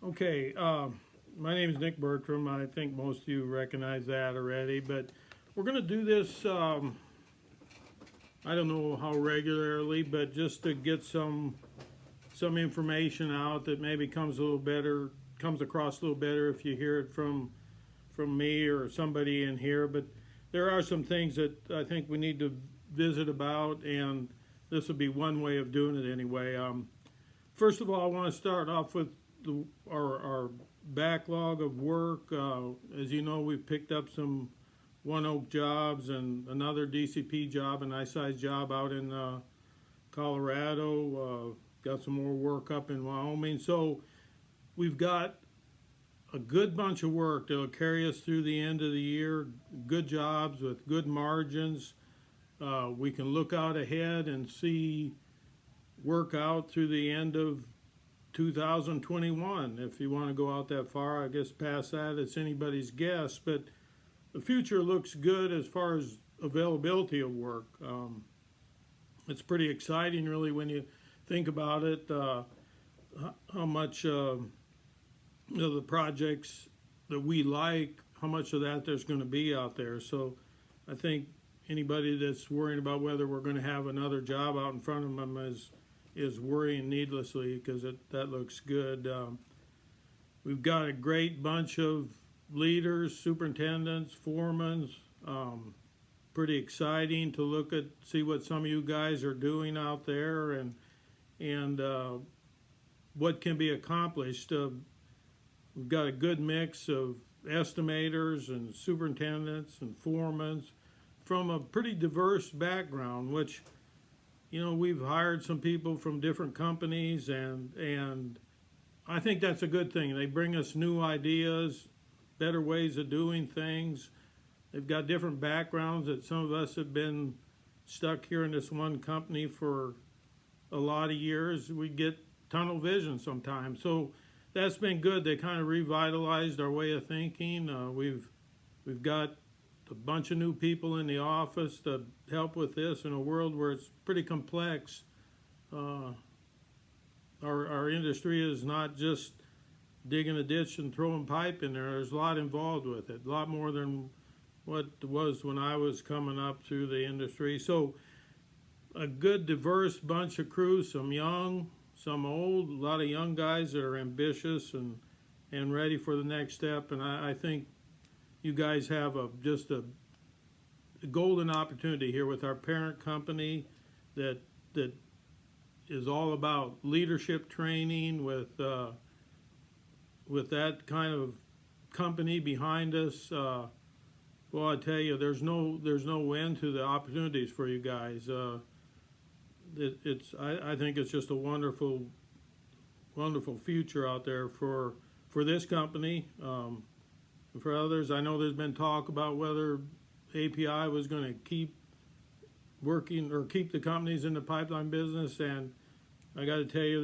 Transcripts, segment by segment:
Okay, my name is Nick Bertram. I think most of you recognize that already, but we're going to do this, I don't know how regularly, but just to get some information out that maybe comes a little better, comes across a little better if you hear it from me or somebody in here. But there are some things that I think we need to visit about, and this would be one way of doing it anyway. First of all, I want to start off with our backlog of work. As you know, we've picked up some One Oak jobs and another DCP job, a nice size job out in Colorado. Got some more work up in Wyoming. So we've got a good bunch of work that'll carry us through the end of the year. Good jobs with good margins. We can look out ahead and see work out through the end of 2021. If you want to go out that far, I guess past that, it's anybody's guess. But the future looks good as far as availability of work. It's pretty exciting, really, when you think about it. How much the projects that we like, how much of that there's going to be out there. So I think anybody that's worrying about whether we're going to have another job out in front of them is worrying needlessly, because that looks good. We've got a great bunch of leaders, superintendents, foremen. Pretty exciting to look at, see what some of you guys are doing out there, and what can be accomplished. We've got a good mix of estimators and superintendents and foremen from a pretty diverse background, which, you know, we've hired some people from different companies, and I think that's a good thing. They bring us new ideas, better ways of doing things. They've got different backgrounds that some of us have been stuck here in this one company for a lot of years. We get tunnel vision sometimes. So that's been good. They kind of revitalized our way of thinking. We've got a bunch of new people in the office to help with this in a world where it's pretty complex. Our industry is not just digging a ditch and throwing pipe in there. There's a lot involved with it, a lot more than what it was when I was coming up through the industry. So a good diverse bunch of crew, some young, some old, a lot of young guys that are ambitious and ready for the next step. And I think you guys have just a golden opportunity here with our parent company that is all about leadership training, with that kind of company behind us. Well, I tell you, there's no end to the opportunities for you guys. I think it's just a wonderful future out there for this company. For others, I know there's been talk about whether API was going to keep working or keep the companies in the pipeline business, and I got to tell you,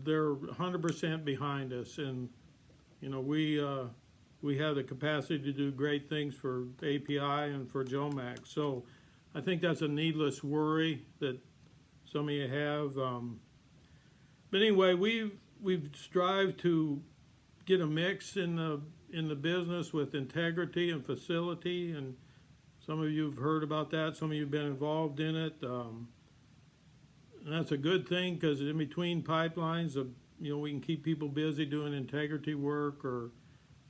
they're 100% behind us, and you know, we have the capacity to do great things for API and for Jomax. So I think that's a needless worry that some of you have. But anyway, we've strived to get a mix in the business with integrity and facility, and some of you have heard about that. Some of you have been involved in it. And that's a good thing, because in between pipelines, you know, we can keep people busy doing integrity work or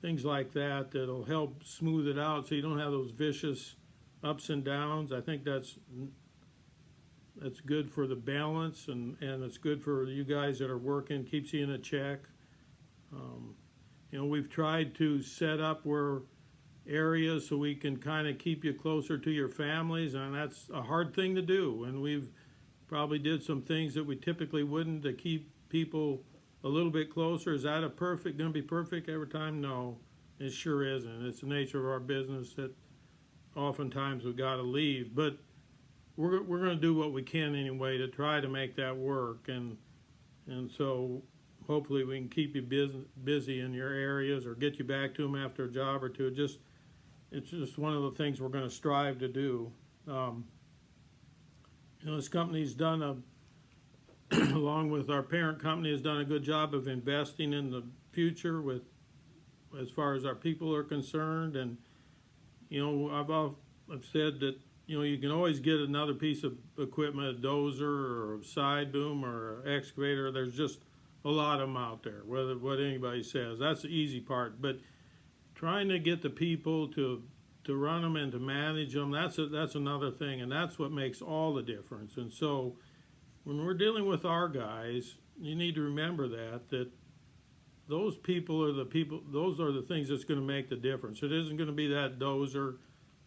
things like that that'll help smooth it out, so you don't have those vicious ups and downs. I think that's good for the balance, and it's good for you guys that are working, keeps you in a check. You know, we've tried to set up areas so we can kind of keep you closer to your families, and that's a hard thing to do, and we've probably did some things that we typically wouldn't to keep people a little bit closer. Is that going to be perfect every time? No, it sure isn't. It's the nature of our business that oftentimes we've got to leave, but we're going to do what we can anyway to try to make that work, and so hopefully we can keep you busy in your areas, or get you back to them after a job or two. It's just one of the things we're going to strive to do. You know, this company's done along with our parent company, has done a good job of investing in the future with, as far as our people are concerned. And I've said that you can always get another piece of equipment, a dozer or a side boom or an excavator. There's just a lot of them out there, whether what anybody says. That's the easy part. But trying to get the people to run them and to manage them, that's another thing, and that's what makes all the difference. And so when we're dealing with our guys, you need to remember that those people are the people, those are the things that's going to make the difference. It isn't going to be that dozer,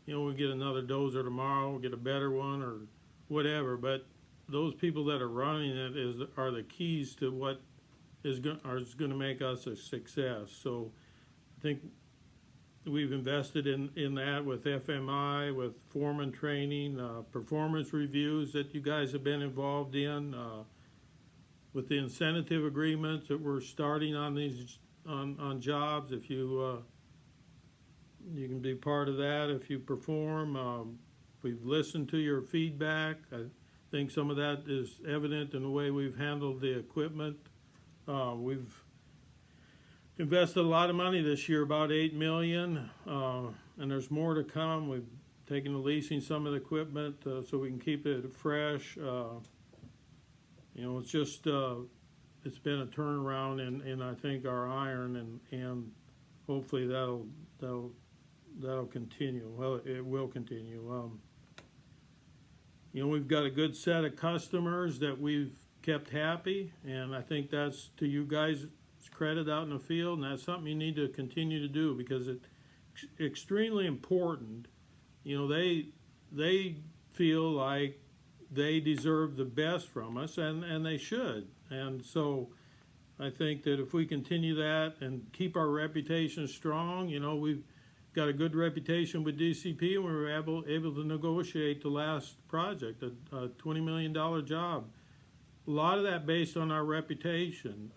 we get another dozer tomorrow, we'll get a better one or whatever, but those people that are running it are the keys to what is going to make us a success. So I think we've invested in that with FMI, with foreman training, performance reviews that you guys have been involved in, with the incentive agreements that we're starting on these on jobs. If you can be part of that if you perform. We've listened to your feedback. I think some of that is evident in the way we've handled the equipment. We've invested a lot of money this year, about $8 million, and there's more to come. We've taken to leasing some of the equipment so we can keep it fresh. It's just it's been a turnaround in I think our iron, and hopefully that'll continue. Well, it will continue. We've got a good set of customers that we've kept happy, and I think that's to you guys' credit out in the field, and that's something you need to continue to do because it's extremely important. They feel like they deserve the best from us, and they should. And so I think that if we continue that and keep our reputation strong, we've got a good reputation with DCP, and we were able to negotiate the last project, a $20 million job. A lot of that based on our reputation.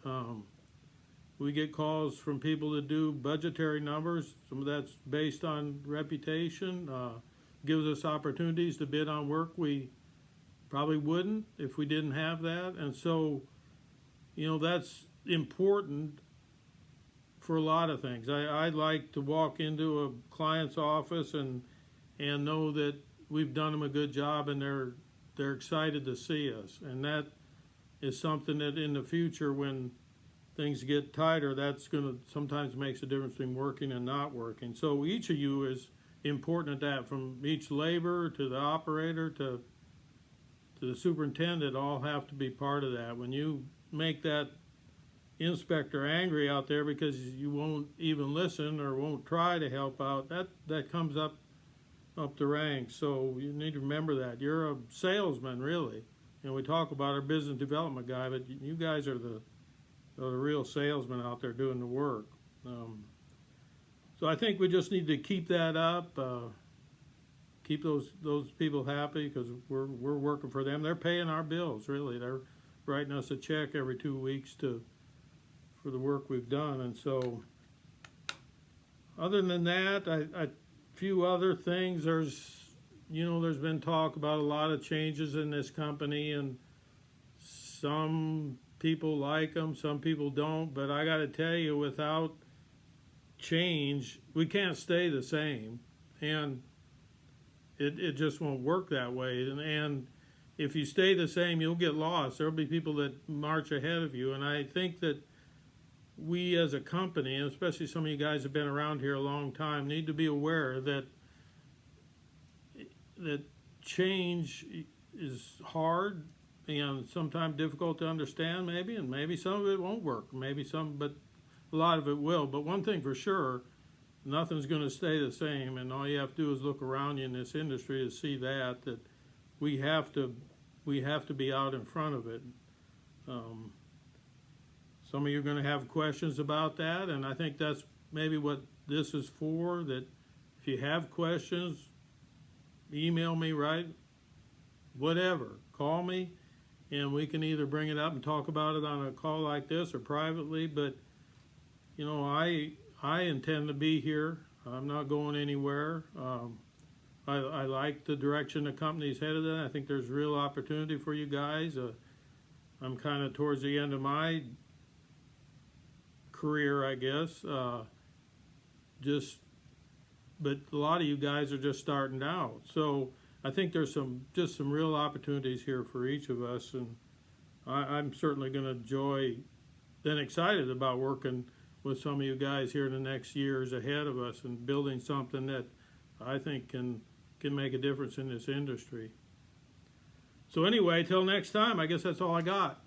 We get calls from people that do budgetary numbers. Some of that's based on reputation. Gives us opportunities to bid on work we probably wouldn't if we didn't have that. And so, that's important for a lot of things. I'd like to walk into a client's office and know that we've done them a good job and they're excited to see us. And that is something that in the future, when things get tighter, that's going to sometimes makes a difference between working and not working. So each of you is important at that, from each laborer to the operator to the superintendent, all have to be part of that. When you make that inspector angry out there because you won't even listen or won't try to help out, that comes up the ranks. So you need to remember that. You're a salesman, really. We talk about our business development guy, but you guys are the real salesmen out there doing the work. So I think we just need to keep that up, keep those people happy, because we're working for them. They're paying our bills, really. They're writing us a check every 2 weeks for the work we've done. And so other than that, a few other things. There's been talk about a lot of changes in this company, and some people like them, some people don't, but I got to tell you, without change, we can't stay the same, and it just won't work that way. And if you stay the same, you'll get lost. There'll be people that march ahead of you, and I think that we as a company, and especially some of you guys have been around here a long time, need to be aware that change is hard and sometimes difficult to understand, and maybe some of it won't work, but a lot of it will. But one thing for sure, nothing's going to stay the same, and all you have to do is look around you in this industry to see that we have to be out in front of it. Some of you are going to have questions about that, and I think that's maybe what this is for, that if you have questions, email me, right? Whatever, call me, and we can either bring it up and talk about it on a call like this or privately. But I intend to be here. I'm not going anywhere. I like the direction the company's headed in. I think there's real opportunity for you guys. I'm kind of towards the end of my career, I guess. But a lot of you guys are just starting out. So I think there's some real opportunities here for each of us, and I'm certainly going to enjoy and excited about working with some of you guys here in the next years ahead of us and building something that I think can make a difference in this industry. So anyway, till next time, I guess that's all I got.